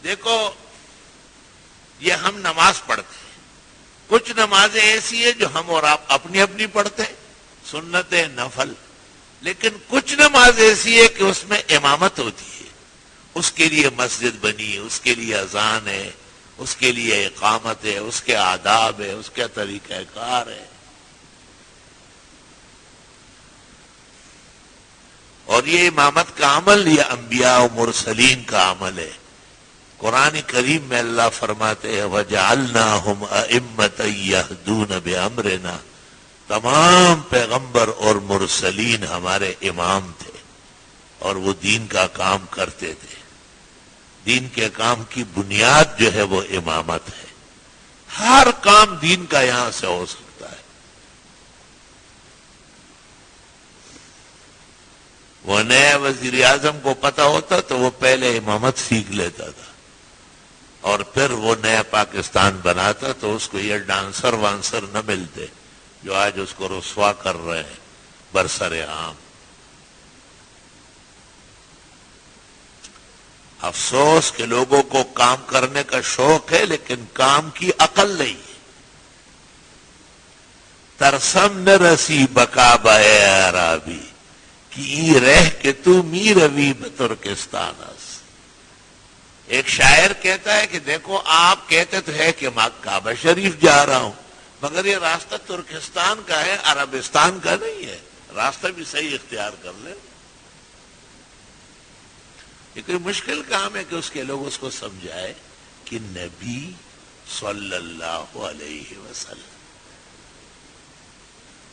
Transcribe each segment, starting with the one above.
دیکھو یہ ہم نماز پڑھتے ہیں، کچھ نمازیں ایسی ہیں جو ہم اور آپ اپنی اپنی پڑھتے ہیں، سنت نفل، لیکن کچھ نماز ایسی ہے کہ اس میں امامت ہوتی ہے، اس کے لیے مسجد بنی ہے، اس کے لیے اذان ہے، اس کے لیے اقامت ہے، اس کے آداب ہے، اس کا طریقہ کار ہے. اور یہ امامت کا عمل یہ انبیاء و مرسلین کا عمل ہے. قرآن کریم میں اللہ فرماتے ہیں وَجَعَلْنَاهُمْ أَئِمَّةً يَهْدُونَ بِأَمْرِنَا، تمام پیغمبر اور مرسلین ہمارے امام تھے اور وہ دین کا کام کرتے تھے. دین کے کام کی بنیاد جو ہے وہ امامت ہے. ہر کام دین کا یہاں سے ہو سکتا ہے. وہ نئے وزیر اعظم کو پتا ہوتا تو وہ پہلے امامت سیکھ لیتا تھا اور پھر وہ نیا پاکستان بناتا تو اس کو یہ ڈانسر وانسر نہ ملتے جو آج اس کو رسوا کر رہے ہیں برسر عام. افسوس کہ لوگوں کو کام کرنے کا شوق ہے لیکن کام کی عقل نہیں ہے. ترسم نہ رسی بکا بے عرابی کی رہ کے تو می روی بترکستان. ایک شاعر کہتا ہے کہ دیکھو آپ کہتے تو ہے کہ میں کعبہ شریف جا رہا ہوں مگر یہ راستہ ترکستان کا ہے، عربستان کا نہیں ہے. راستہ بھی صحیح اختیار کر لیں. یہ کوئی مشکل کام ہے کہ اس کے لوگ اس کو سمجھائے کہ نبی صلی اللہ علیہ وسلم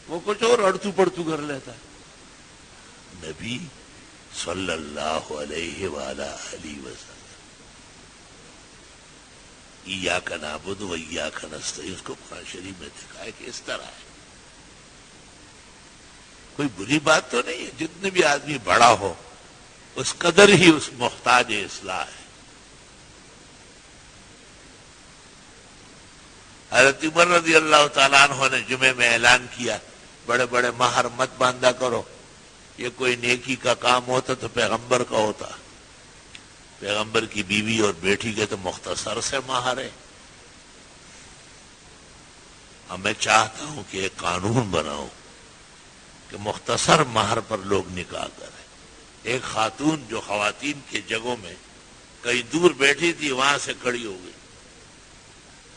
وہ کچھ اور اڑتو پڑتو کر لیتا ہے. نبی صلی اللہ علیہ وآلہ وسلم ایاک نعبد و ایاک نستعین، اس کو قرآن شریف میں دکھا ہے کہ اس طرح ہے. کوئی بری بات تو نہیں ہے. جتنے بھی آدمی بڑا ہو اس قدر ہی اس محتاج اصلاح ہے. حضرت عمر رضی اللہ تعالیٰ عنہ نے جمعے میں اعلان کیا بڑے بڑے مہر مت باندھا کرو، یہ کوئی نیکی کا کام ہوتا تو پیغمبر کا ہوتا. پیغمبر کی بیوی اور بیٹی کے تو مختصر سے مہر ہے. اب میں چاہتا ہوں کہ ایک قانون بناؤں کہ مختصر مہر پر لوگ نکاح کریں. ایک خاتون جو خواتین کی جگہوں میں کئی دور بیٹھی تھی وہاں سے کھڑی ہو گئی،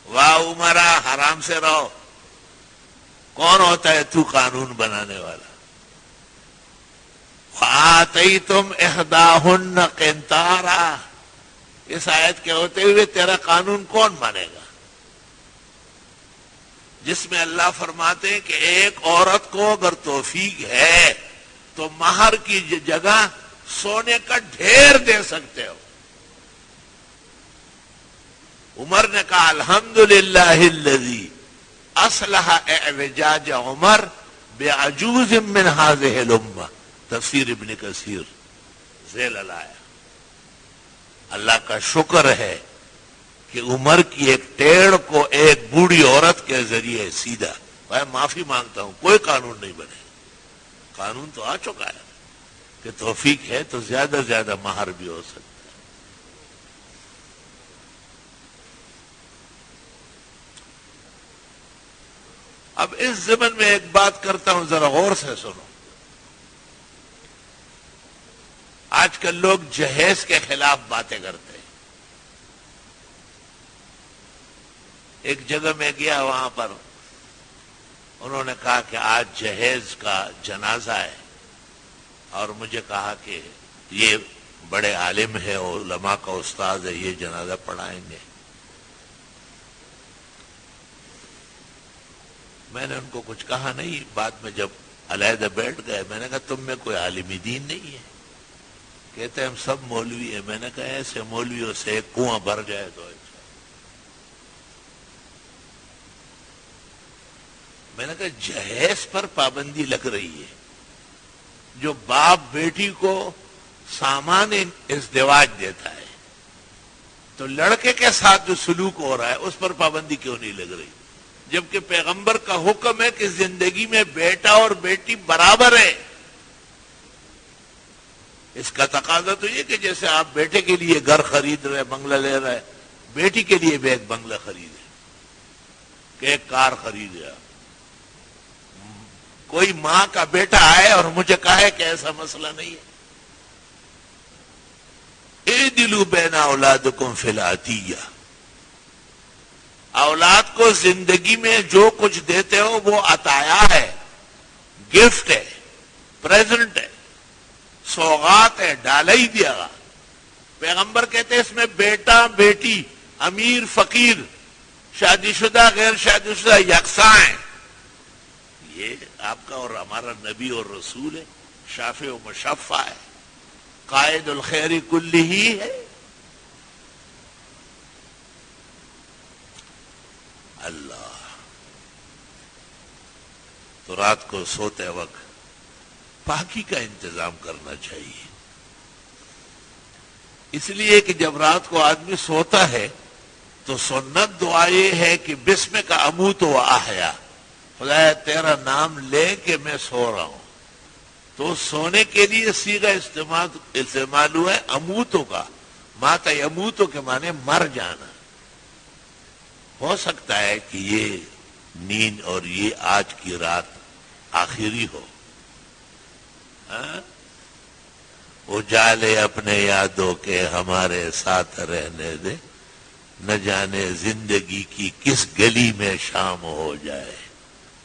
واہ عمرہ حرام سے رہو. کون ہوتا ہے تو قانون بنانے والا؟ وَآتَيْتُمْ إِحْدَاهُنَّ قِنْطَارًا، اس آیت کے ہوتے ہوئے تیرا قانون کون مانے گا؟ جس میں اللہ فرماتے ہیں کہ ایک عورت کو اگر توفیق ہے تو مہر کی جگہ سونے کا ڈھیر دے سکتے ہو. عمر نے کہا الحمدللہ الذی اصلح اعوجاج عمر بعجوز من هذه الامہ. تفسیر ابن کثیر ذیل لایا. اللہ کا شکر ہے کہ عمر کی ایک ٹیڑھ کو ایک بوڑھی عورت کے ذریعے سیدھا. بھائی معافی مانگتا ہوں، کوئی قانون نہیں بنے. قانون تو آ چکا ہے کہ توفیق ہے تو زیادہ زیادہ مہر بھی ہو سکتا ہے. اب اس ضمن میں ایک بات کرتا ہوں، ذرا غور سے سنو. آج کل لوگ جہیز کے خلاف باتیں کرتے ہیں. ایک جگہ میں گیا، وہاں پر انہوں نے کہا کہ آج جہیز کا جنازہ ہے اور مجھے کہا کہ یہ بڑے عالم ہے، علماء کا استاد ہے، یہ جنازہ پڑھائیں گے. میں نے ان کو کچھ کہا نہیں. بعد میں جب علیحدہ بیٹھ گئے میں نے کہا تم میں کوئی عالم دین نہیں ہے؟ کہتے ہیں ہم سب مولوی ہیں. میں نے کہا ایسے مولویوں سے ایک کنواں بھر جائے تو اچھا. میں نے کہا جہیز پر پابندی لگ رہی ہے. جو باپ بیٹی کو سامان ازدواج دیتا ہے تو لڑکے کے ساتھ جو سلوک ہو رہا ہے اس پر پابندی کیوں نہیں لگ رہی؟ جبکہ پیغمبر کا حکم ہے کہ زندگی میں بیٹا اور بیٹی برابر ہے. اس کا تقاضا تو یہ کہ جیسے آپ بیٹے کے لیے گھر خرید رہے، بنگلہ لے رہے، بیٹی کے لیے بھی ایک بنگلہ خریدے کہ ایک کار خریدے. کوئی ماں کا بیٹا آئے اور مجھے کہے کہ ایسا مسئلہ نہیں ہے. اعدلوا بین اولادکم فی العطیہ، اولاد کو زندگی میں جو کچھ دیتے ہو وہ عطایا ہے، گفٹ ہے، پریزنٹ ہے، سوغات ہے، ڈالا ہی دیا گا. پیغمبر کہتے ہیں اس میں بیٹا بیٹی، امیر فقیر، شادی شدہ غیر شادی شدہ یکساں ہیں. یہ آپ کا اور ہمارا نبی اور رسول ہے، شافع و مشفع ہے، قائد الخیر کلہ ہی ہے. اللہ. تو رات کو سوتے وقت پاکی کا انتظام کرنا چاہیے، اس لیے کہ جب رات کو آدمی سوتا ہے تو سنت دعا یہ ہے کہ بسمک اموت و احیا، خدایا تیرا نام لے کے میں سو رہا ہوں. تو سونے کے لیے صیغہ استعمال ہوا ہے اموتو کا، ماتا یموتو کے معنی مر جانا. ہو سکتا ہے کہ یہ نیند اور یہ آج کی رات آخری ہو. اجالے اپنے یادوں کے ہمارے ساتھ رہنے دے، نہ جانے زندگی کی کس گلی میں شام ہو جائے.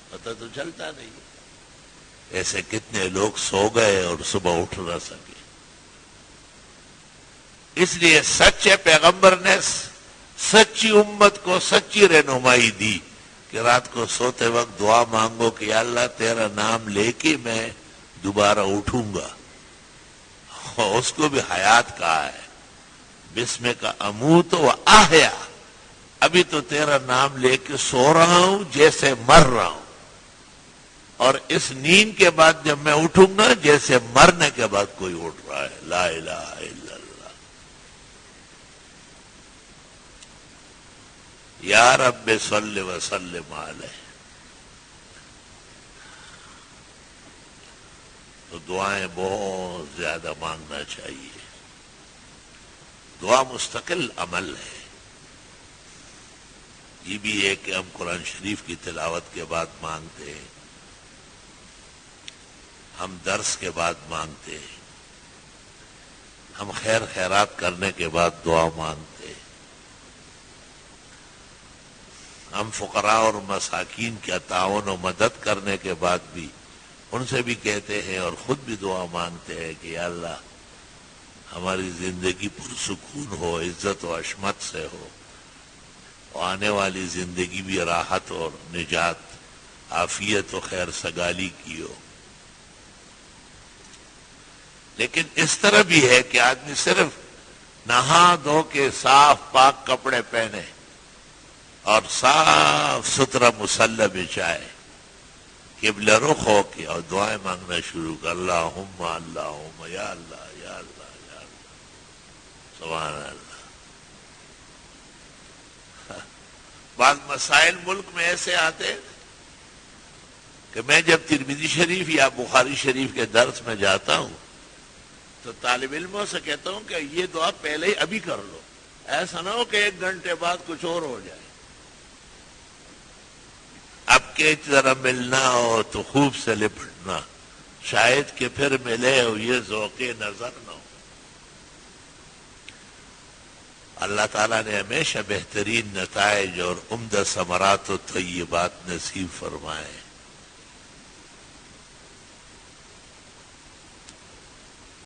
پتہ تو چلتا نہیں. ایسے کتنے لوگ سو گئے اور صبح اٹھ نہ سکے. اس لیے سچے پیغمبر نے سچی امت کو سچی رہنمائی دی کہ رات کو سوتے وقت دعا مانگو کہ یا اللہ تیرا نام لے کے میں دوبارہ اٹھوں گا. اس کو بھی حیات کہا ہے، بسمک اموت و احیا. ابھی تو تیرا نام لے کے سو رہا ہوں جیسے مر رہا ہوں، اور اس نیند کے بعد جب میں اٹھوں گا جیسے مرنے کے بعد کوئی اٹھ رہا ہے. لا الہ الا اللہ. یا رب صلی وسلم علیہ. تو دعائیں بہت زیادہ مانگنا چاہیے. دعا مستقل عمل ہے. یہ بھی ہے کہ ہم قرآن شریف کی تلاوت کے بعد مانگتے ہیں، ہم درس کے بعد مانگتے ہیں، ہم خیر خیرات کرنے کے بعد دعا مانگتے ہیں، ہم فقراء اور مساکین کا تعاون و مدد کرنے کے بعد بھی ان سے بھی کہتے ہیں اور خود بھی دعا مانگتے ہیں کہ یا اللہ ہماری زندگی پرسکون ہو، عزت و عصمت سے ہو، اور آنے والی زندگی بھی راحت اور نجات، عافیت و خیر سگالی کی ہو. لیکن اس طرح بھی ہے کہ آدمی صرف نہا دھو کے صاف پاک کپڑے پہنے اور صاف ستھرا مصلی بچھائے، قبلہ رخ ہو کے اور دعائیں مانگنا شروع کر، اللہم اللہم یا اللہ یا اللہ یا اللہ. سبحان اللہ. بعض مسائل ملک میں ایسے آتے کہ میں جب ترمذی شریف یا بخاری شریف کے درس میں جاتا ہوں تو طالب علموں سے کہتا ہوں کہ یہ دعا پہلے ہی ابھی کر لو، ایسا نہ ہو کہ 1 گھنٹے بعد کچھ اور ہو جائے. اب کے ذرا ملنا ہو تو خوب سے لپٹنا، شاید کہ پھر ملے ہو یہ ذوق نظر نہ ہو. اللہ تعالیٰ نے ہمیشہ بہترین نتائج اور عمدہ ثمرات و طیبات نصیب فرمائے.